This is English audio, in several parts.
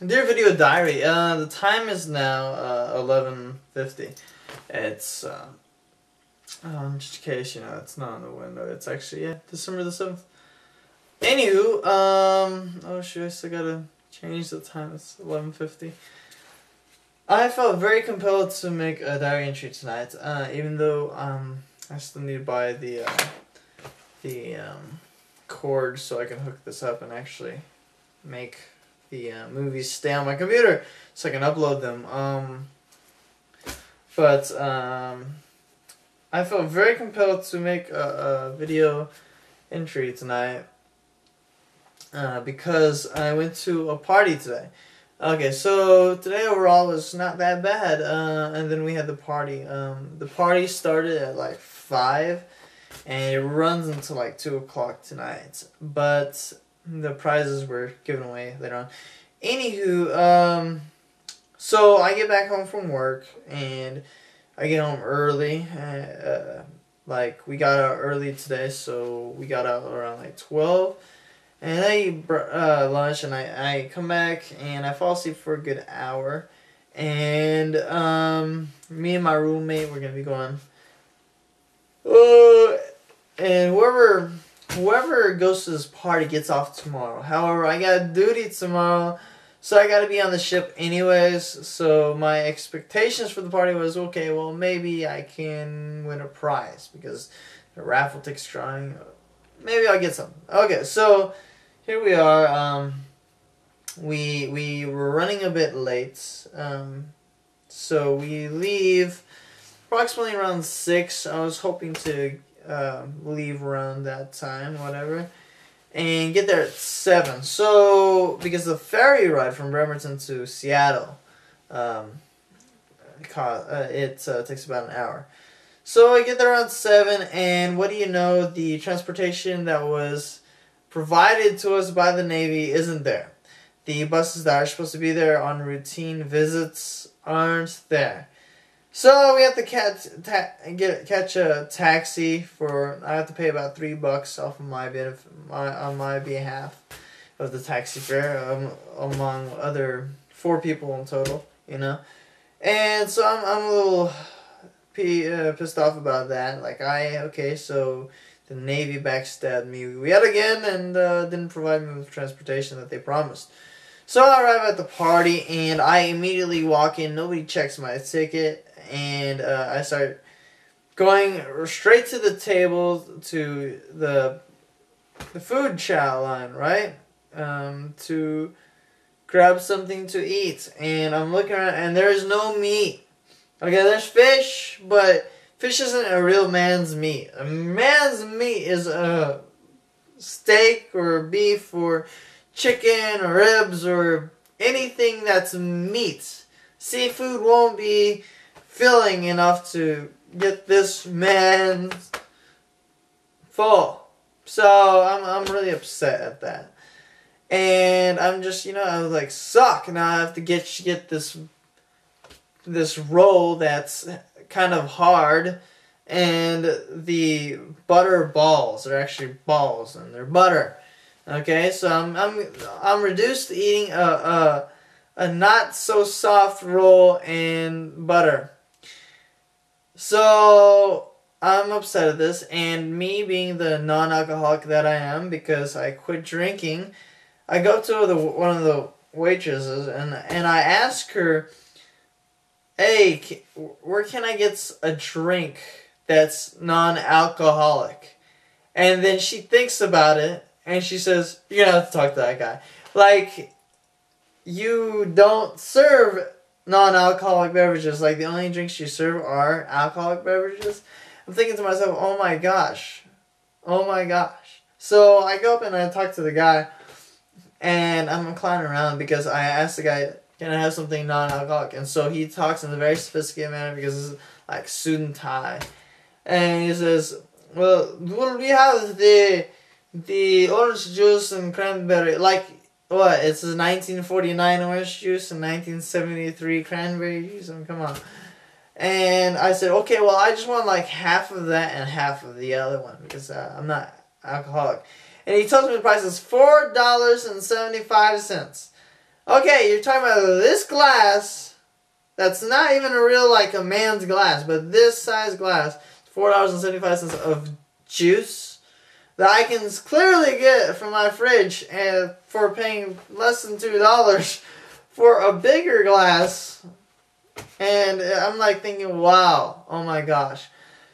Dear Video Diary, the time is now 11:50. It's just in case it's not on the window. It's actually December the 7th. Anywho, oh shoot, I still gotta change the time. It's 11:50. I felt very compelled to make a diary entry tonight, even though I still need to buy the cord so I can hook this up and actually make the movies stay on my computer so I can upload them. But I felt very compelled to make a video entry tonight because I went to a party today. Okay, so today overall was not that bad, and then we had the party. The party started at like 5, and it runs until like 2 o'clock tonight, but the prizes were given away later on. Anywho, so I get back home from work, and I get home early. Like, we got out early today, so we got out around like 12. And I eat lunch, and I come back, and I fall asleep for a good hour. And me and my roommate, we're going to be going. And whoever goes to this party gets off tomorrow. However, I got duty tomorrow, so I got to be on the ship anyways. So my expectations for the party was, okay, well, maybe I can win a prize because the raffle ticket's drawing. Maybe I'll get something. Okay, so here we are. We were running a bit late. So we leave approximately around 6. I was hoping to leave around that time, whatever, and get there at 7. So because the ferry ride from Bremerton to Seattle, it takes about an hour. So I get there around 7, and what do you know? The transportation that was provided to us by the Navy isn't there. The buses that are supposed to be there on routine visits aren't there. So we have to catch a taxi I have to pay about $3 off of on my behalf of the taxi fare, among other 4 people in total, And so I'm a little pissed off about that. Like, okay, so the Navy backstabbed me yet again and didn't provide me with transportation that they promised. So I arrive at the party, and I immediately walk in. Nobody checks my ticket, and I start going straight to the table, to the food chow line, right? To grab something to eat. And I'm looking around, and there's no meat. Okay, there's fish, but fish isn't a real man's meat. A man's meat is a steak or beef or chicken or ribs or anything that's meat. Seafood won't be filling enough to get this man full. So I'm really upset at that. And I'm just, I was like, suck. Now I have to get this roll that's kind of hard, and the butter balls are actually balls, and they're butter. Okay, so I'm reduced to eating a not so soft roll and butter. So I'm upset at this, and me being the non-alcoholic that I am, because I quit drinking, I go to one of the waitresses, and I ask her, hey, where can I get a drink that's non-alcoholic? And then she thinks about it, and she says, you're going to have to talk to that guy. Like, you don't serve non-alcoholic beverages. Like, the only drinks you serve are alcoholic beverages. I'm thinking to myself, oh my gosh. Oh my gosh. So I go up and I talk to the guy, and I'm inclining around because I asked the guy, can I have something non-alcoholic? And so he talks in a very sophisticated manner because it's like suit and tie. And he says, well, we have the orange juice and cranberry. Like, what? It's a 1949 orange juice and 1973 cranberry juice? I mean, come on. And I said, okay, well, I just want like half of that and half of the other one because I'm not alcoholic. And he tells me the price is $4.75. Okay, you're talking about this glass. That's not even a real, like, a man's glass, but this size glass, $4.75 of juice that I can clearly get from my fridge, and for paying less than $2 for a bigger glass. And I'm like thinking, wow, oh my gosh.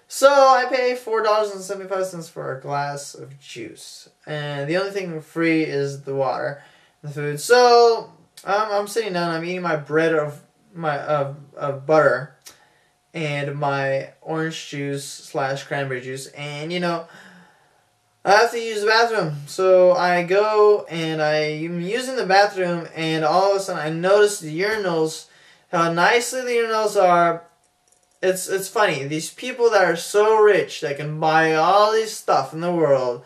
So I pay $4.75 for a glass of juice, and the only thing free is the water, the food. So I'm sitting down. I'm eating my bread of butter and my orange juice / cranberry juice, and you know, I have to use the bathroom. So I go and I'm using the bathroom, and all of a sudden I notice the urinals, how nicely the urinals are. It's funny. These people that are so rich that can buy all this stuff in the world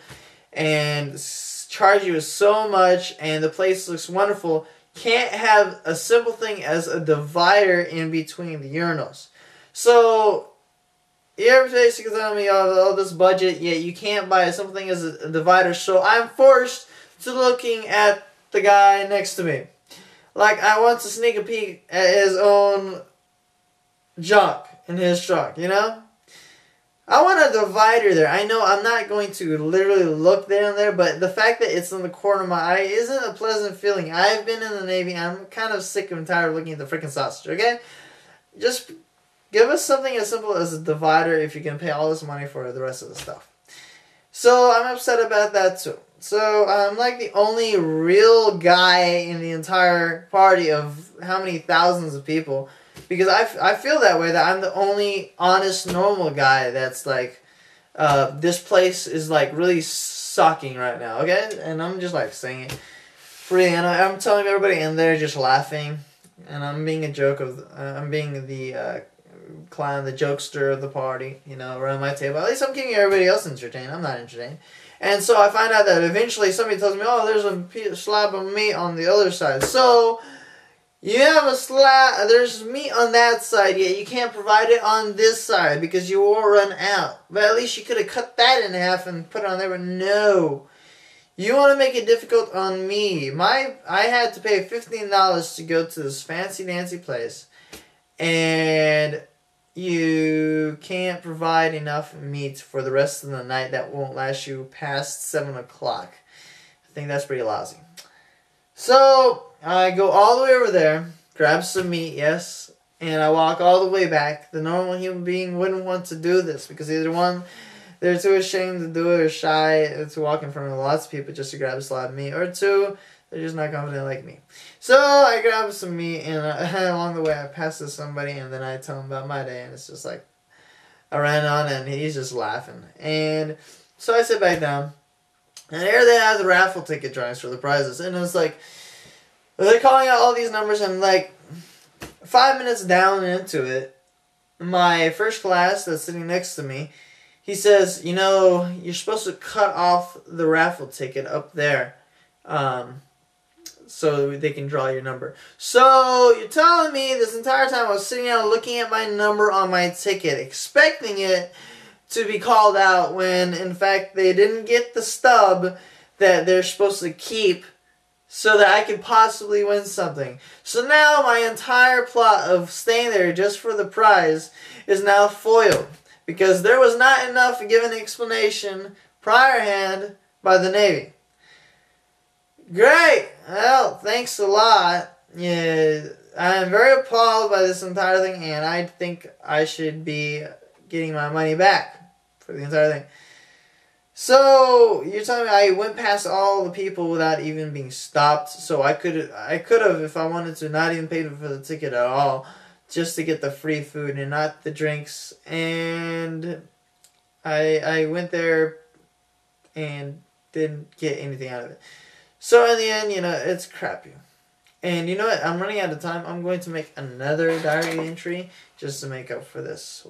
and charge you so much, and the place looks wonderful, can't have a simple thing as a divider in between the urinals. So you're basically telling me all this budget, yet you can't buy a simple thing as a divider. So I'm forced to looking at the guy next to me. Like, I want to sneak a peek at his own junk in his truck, you know? I want a divider there. I know I'm not going to literally look down there, but the fact that it's in the corner of my eye isn't a pleasant feeling. I've been in the Navy. I'm kind of sick and tired of looking at the freaking sausage, okay? Just give us something as simple as a divider if you can pay all this money for the rest of the stuff. So I'm upset about that too. So I'm like the only real guy in the entire party of how many thousands of people, because I feel that way, that I'm the only honest, normal guy that's like, this place is like really sucking right now, okay? And I'm just like saying it freely, and I'm telling everybody, and they're just laughing, and I'm being a joke of, I'm being the clown, the jokester of the party, you know, around my table. At least I'm keeping everybody else entertained. I'm not entertained. And so I find out that eventually somebody tells me, oh, there's a slab of meat on the other side. So you have a slab, there's meat on that side, yet you can't provide it on this side because you will run out. But at least you could have cut that in half and put it on there, but no. You want to make it difficult on me. I had to pay $15 to go to this fancy dancy place, and you can't provide enough meat for the rest of the night that won't last you past 7 o'clock. I think that's pretty lousy. So I go all the way over there, grab some meat, yes, and I walk all the way back. The normal human being wouldn't want to do this because either one, they're too ashamed to do it or shy to walk in front of lots of people just to grab a slab of meat, or two, they're just not confident like me. So I grab some meat, and along the way I pass to somebody, and then I tell him about my day, and it's just like, I ran on, and he's just laughing. And so I sit back down, and here they have the raffle ticket drawings for the prizes, and it's like, they're calling out all these numbers, and like 5 minutes down into it, my first class that's sitting next to me, he says, you know, you're supposed to cut off the raffle ticket up there, so they can draw your number. So you're telling me this entire time I was sitting down looking at my number on my ticket, expecting it to be called out, when in fact they didn't get the stub that they're supposed to keep so that I could possibly win something. So now my entire plot of staying there just for the prize is now foiled, because there was not enough given explanation priorhand by the Navy. Great! Well, thanks a lot. Yeah, I'm very appalled by this entire thing, and I think I should be getting my money back for the entire thing. So you're telling me I went past all the people without even being stopped? So I could have, if I wanted to, not even paid for the ticket at all, just to get the free food and not the drinks. And I went there and didn't get anything out of it. So in the end, you know, it's crappy. And you know what? I'm running out of time. I'm going to make another diary entry just to make up for this.